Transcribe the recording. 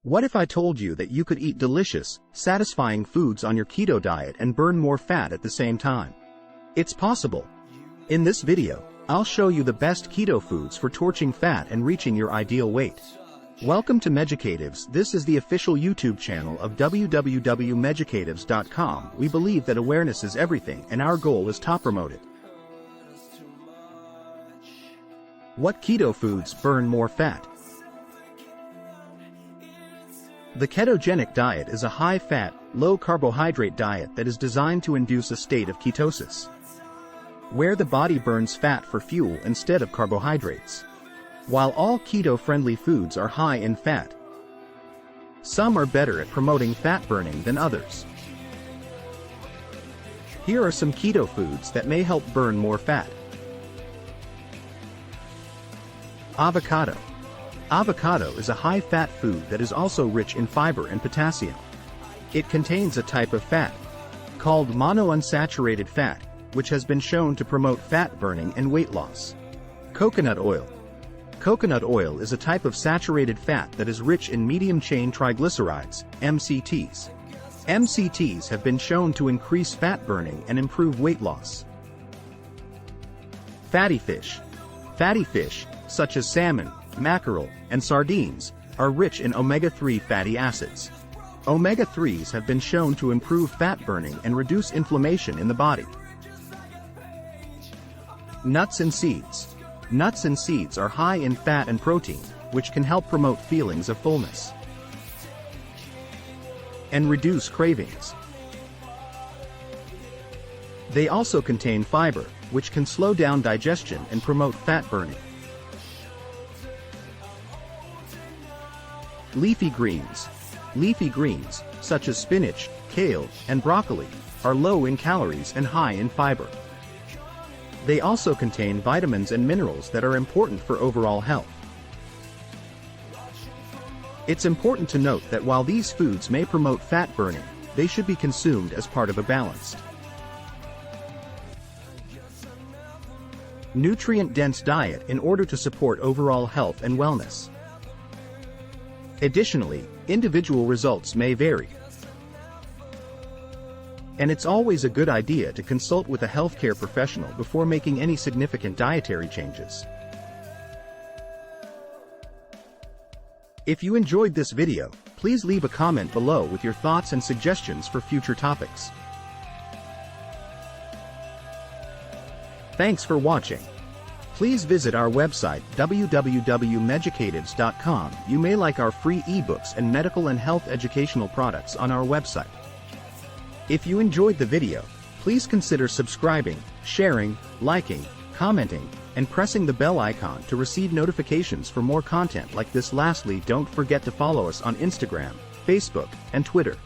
What if I told you that you could eat delicious, satisfying foods on your keto diet and burn more fat at the same time? It's possible. In this video, I'll show you the best keto foods for torching fat and reaching your ideal weight. Welcome to Meducatives. This is the official YouTube channel of www.meducatives.com. We believe that awareness is everything and our goal is to promote it. What keto foods burn more fat? The ketogenic diet is a high-fat, low-carbohydrate diet that is designed to induce a state of ketosis, where the body burns fat for fuel instead of carbohydrates. While all keto-friendly foods are high in fat, some are better at promoting fat burning than others. Here are some keto foods that may help burn more fat. Avocado. Avocado is a high-fat food that is also rich in fiber and potassium. It contains a type of fat, called monounsaturated fat, which has been shown to promote fat burning and weight loss. Coconut oil. Coconut oil is a type of saturated fat that is rich in medium-chain triglycerides, MCTs. MCTs have been shown to increase fat burning and improve weight loss. Fatty fish. Fatty fish, such as salmon, mackerel, and sardines, are rich in omega-3 fatty acids. Omega-3s have been shown to improve fat burning and reduce inflammation in the body. Nuts and seeds. Nuts and seeds are high in fat and protein, which can help promote feelings of fullness and reduce cravings. They also contain fiber, which can slow down digestion and promote fat burning. Leafy greens. Leafy greens, such as spinach, kale, and broccoli, are low in calories and high in fiber. They also contain vitamins and minerals that are important for overall health. It's important to note that while these foods may promote fat burning, they should be consumed as part of a balanced, nutrient-dense diet in order to support overall health and wellness. Additionally, individual results may vary, and it's always a good idea to consult with a healthcare professional before making any significant dietary changes. If you enjoyed this video, please leave a comment below with your thoughts and suggestions for future topics. Thanks for watching. Please visit our website www.meducatives.com. You may like our free ebooks and medical and health educational products on our website. If you enjoyed the video, please consider subscribing, sharing, liking, commenting, and pressing the bell icon to receive notifications for more content like this. Lastly, don't forget to follow us on Instagram, Facebook, and Twitter.